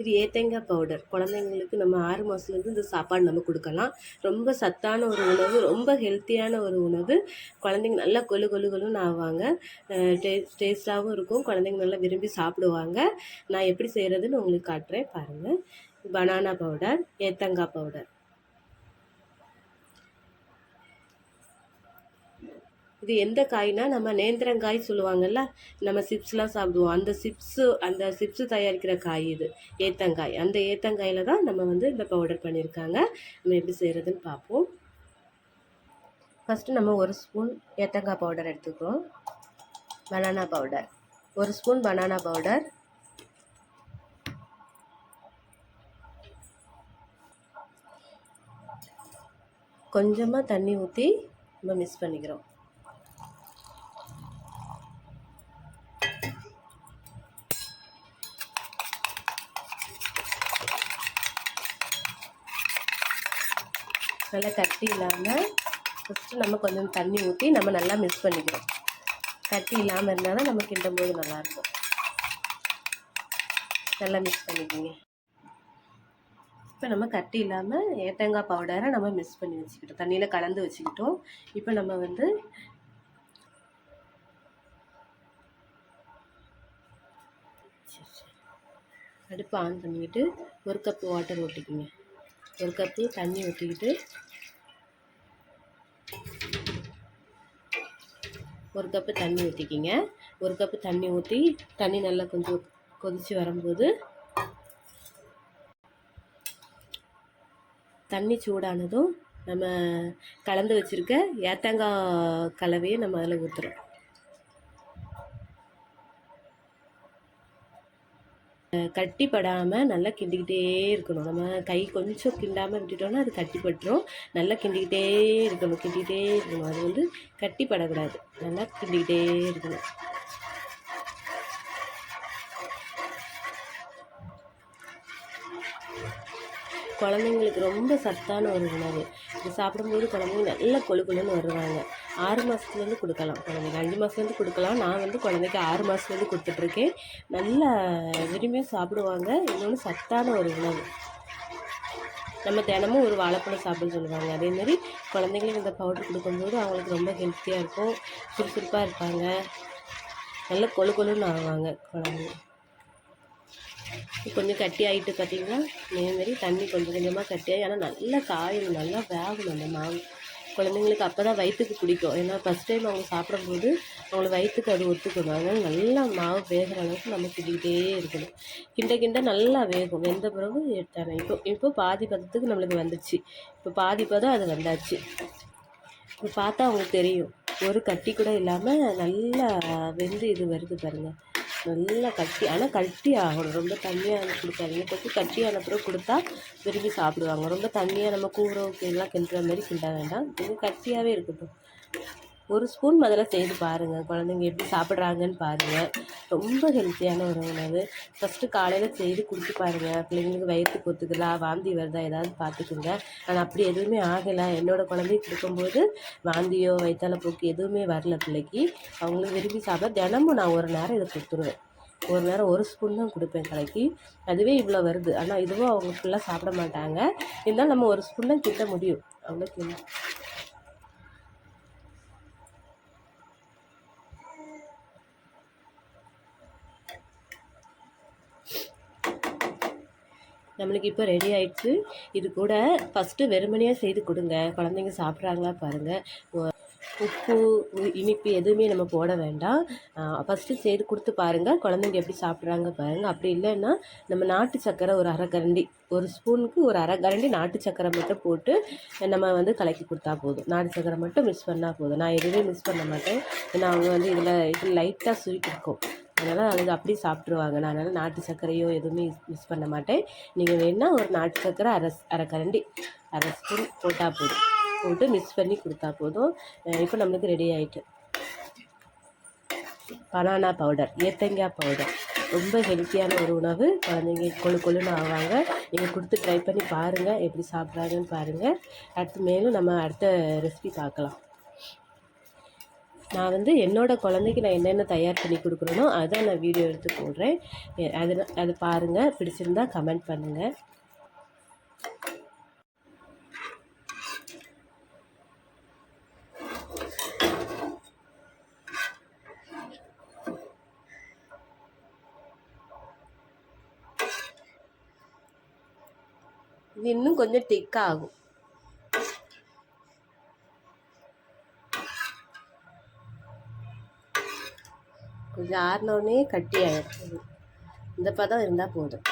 இது ஏத்தங்காய் பவுடர். குழந்தைங்களுக்கு நம்ம 6 மாதத்துலேருந்து இந்த சாப்பாடு நம்ம கொடுக்கலாம். ரொம்ப சத்தான ஒரு உணவு, ரொம்ப ஹெல்த்தியான ஒரு உணவு. குழந்தைங்க நல்லா கொழு கொழு கொழுன்னு ஆவாங்க. டேஸ்ட்டாகவும் இருக்கும். குழந்தைங்க நல்லா விரும்பி சாப்பிடுவாங்க. நான் எப்படி செய்கிறதுன்னு உங்களுக்கு காட்டுறேன் பாருங்கள். பனானா பவுடர், ஏத்தங்காய் பவுடர். இது எந்த காய்னா, நம்ம நேந்திரங்காய் சொல்லுவாங்கள்ல, நம்ம சிப்ஸ்லாம் சாப்பிடுவோம். அந்த சிப்ஸு தயாரிக்கிற காய் இது ஏத்தங்காய். அந்த ஏத்தங்காயில் தான் நம்ம வந்து இந்த பவுடர் பண்ணியிருக்காங்க. நம்ம எப்படி செய்கிறதுன்னு பார்ப்போம். ஃபஸ்ட்டு நம்ம 1 ஸ்பூன் ஏத்தங்காய் பவுடர் எடுத்துக்கிறோம். Banana powder 1 spoon banana powder, கொஞ்சமாக தண்ணி ஊற்றி நம்ம மிக்ஸ் பண்ணிக்கிறோம். நல்லா கட்டி இல்லாமல் ஃபஸ்ட்டு நம்ம கொஞ்சம் தண்ணி ஊற்றி நம்ம நல்லா மிக்ஸ் பண்ணிக்கிறோம். கட்டி இல்லாமல் இருந்தால் தான் நம்ம கிண்டும் போது நல்லாயிருக்கும். நல்லா மிக்ஸ் பண்ணிக்கோங்க. இப்போ நம்ம கட்டி இல்லாமல் ஏத்தங்காய் பவுடரை நம்ம மிக்ஸ் பண்ணி வச்சுக்கிட்டோம், தண்ணியில் கலந்து வச்சுக்கிட்டோம். இப்போ நம்ம வந்து அடுப்பு ஆன் பண்ணிக்கிட்டு 1 கப்பு வாட்டர் ஊற்றிக்குங்க. 1 கப்பு தண்ணி ஊற்றிக்கிட்டு 1 கப்பு தண்ணி ஊற்றிக்கிங்க. 1 கப்பு தண்ணி ஊற்றி தண்ணி நல்லா கொஞ்சம் கொதித்து வரும்போது தண்ணி சூடானதும் நம்ம கலந்து வச்சுருக்க ஏத்தங்காய் கலவையை நம்ம அதில் ஊற்றுறோம். கட்டிப்படாமல் நல்லா கிண்டிக்கிட்டே இருக்கணும். நம்ம கை கொஞ்சம் கிண்டாமல் விட்டுட்டோம்னா அது கட்டிப்பட்டுரும். நல்லா கிண்டிக்கிட்டே இருக்கணும். அது வந்து கட்டிப்படக்கூடாது. நல்லா கிண்டிக்கிட்டே இருக்கணும். குழந்தைங்களுக்கு ரொம்ப சத்தான ஒரு உணவு. இது சாப்பிடும்போது குழந்தைங்க நல்லா கொழு கொழுன்னு வருவாங்க. 6 மாதத்துலேருந்து கொடுக்கலாம். குழந்தைங்க 5 மாதத்துலேருந்து கொடுக்கலாம். நான் வந்து குழந்தைக்கு 6 மாதத்துலேருந்து கொடுத்துட்ருக்கேன். நல்லா விரும்பியும் சாப்பிடுவாங்க. இன்னொன்று சத்தான ஒரு உணவு. நம்ம தினமும் ஒரு வாழைப்பழம் சாப்பிட சொல்லுவாங்க. அதேமாரி குழந்தைங்களுக்கு இந்த பவுடர் கொடுக்கும்போது அவங்களுக்கு ரொம்ப ஹெல்த்தியாக இருக்கும். சுறுசுறுப்பாக இருப்பாங்க. நல்லா கொழு கொழுன்னு ஆவாங்க குழந்தைங்க. கொஞ்சம் கட்டி ஆகிட்டு பார்த்திங்கன்னா, இதேமாரி தண்ணி கொஞ்சம் கொஞ்சமாக கட்டியாகி, ஆனால் நல்லா காயணும், நல்லா வேகணும் அந்த மாவு. குழந்தைங்களுக்கு அப்போ தான் வயிற்றுக்கு பிடிக்கும். ஏன்னா ஃபஸ்ட் டைம் அவங்க சாப்பிடும்போது அவங்களுக்கு வயிற்றுக்கு அது ஒத்துக்கணும். அதனால் நல்லா மாவு வேகிற அளவுக்கு நம்ம கிண்டிக்கிட்டே இருக்கணும். கிண்ட நல்லா வேகும். வெந்த பிறகு எடுத்தாங்க. இப்போ பாதி பதத்துக்கு நம்மளுக்கு வந்துடுச்சு. இப்போ பாதி பதம் அது வந்தாச்சு. இப்போ பார்த்தா அவங்களுக்கு தெரியும், ஒரு கட்டி கூட இல்லாமல் நல்லா வெந்து இது வருது பாருங்கள். நல்லா கட்டி, ஆனால் கட்டி ஆகணும். ரொம்ப தண்ணியாக கொடுக்காதீங்க. கொஞ்சம் கட்டியான பிறகு கொடுத்தா விரும்பி சாப்பிடுவாங்க. ரொம்ப தண்ணியாக நம்ம கூவுறவுக்கெல்லாம் கிண்டுற மாதிரி கிண்ட வேண்டாம். கொஞ்சம் கட்டியாகவே இருக்கட்டும். 1 ஸ்பூன் முதல்ல செய்து பாருங்கள். குழந்தைங்க எப்படி சாப்பிட்றாங்கன்னு பாருங்கள். ரொம்ப ஹெல்த்தியான ஒரு உணவு. ஃபஸ்ட்டு காலையில் செய்து கொடுத்து பாருங்கள். பிள்ளைங்களுக்கு வயிற்றுக்கு ஒத்துக்கலா, வாந்தி வருதா ஏதாவது பார்த்துக்குங்க. ஆனால் அப்படி எதுவுமே ஆகலை. என்னோடய குழந்தைக்கு கொடுக்கும்போது வாந்தியோ வயிற்றால போக்கு எதுவுமே வரல பிள்ளைக்கு. அவங்களும் விரும்பி சாப்பிட தினமும் நான் ஒரு நேரம் இதை கொடுத்துருவேன். ஒரு நேரம் 1 ஸ்பூன் தான் கொடுப்பேன் கலக்கி. அதுவே இவ்வளோ வருது. ஆனால் இதுவும் அவங்க ஃபுல்லாக சாப்பிட மாட்டாங்க. இருந்தாலும் நம்ம 1 ஸ்பூன் தான் கிட்ட முடியும். அவ்வளோ கிண்ட நம்மளுக்கு இப்போ ரெடி ஆகிடுச்சு. இது கூட ஃபஸ்ட்டு வெறுமனையாக செய்து கொடுங்க. குழந்தைங்க சாப்பிட்றாங்களா பாருங்கள். உப்பு, இனிப்பு எதுவுமே நம்ம போட வேண்டாம். ஃபஸ்ட்டு செய்து கொடுத்து பாருங்கள். குழந்தைங்க எப்படி சாப்பிட்றாங்க பாருங்கள். அப்படி இல்லைன்னா நம்ம நாட்டு சர்க்கரை ஒரு அரை கரண்டி, 1 ஸ்பூனுக்கு ஒரு அரை கரண்டி நாட்டு சர்க்கரை மட்டும் போட்டு நம்ம வந்து கலக்கி கொடுத்தா போதும். நாட்டு சர்க்கரை மட்டும் மிக்ஸ் பண்ணால் போதும். நான் எதுவுமே மிக்ஸ் பண்ண மாட்டேன். ஏன்னா அவங்க வந்து இது லைட்டாக சுருக்கி இருக்கும். அதனால் அது அப்படியே சாப்பிட்ருவாங்க. நான் அதனால் நாட்டு சர்க்கரையோ எதுவுமே மிக்ஸ் பண்ண மாட்டேன். நீங்கள் வேணால் ஒரு நாட்டு சர்க்கரை அரை கரண்டி, அரை ஸ்பூன் போட்டால் போதும். போட்டு மிக்ஸ் பண்ணி கொடுத்தா போதும். இப்போ நம்மளுக்கு ரெடி ஆகிட்டு பனானா பவுடர், ஏத்தங்காய் பவுடர். ரொம்ப ஹெல்த்தியான ஒரு உணவு. குழந்தைங்க கொழு கொழுன்னு ஆவாங்க. நீங்கள் கொடுத்து ட்ரை பண்ணி பாருங்கள், எப்படி சாப்பிட்றாங்கன்னு பாருங்கள். அடுத்து மேலும் நம்ம அடுத்த ரெசிபி பார்க்கலாம். நான் வந்து என்னோடய குழந்தைக்கு நான் என்னென்ன தயார் பண்ணி கொடுக்குறேனோ அதை நான் வீடியோ எடுத்து போடுறேன். அது பாருங்கள், பிடிச்சிருந்தா கமெண்ட் பண்ணுங்கள். இது இன்னும் கொஞ்சம் திக்காக ஆகும். கொஞ்சம் ஆறினோடனே கட்டி ஆகிடும். இந்த பதம் இருந்தால் போதும்.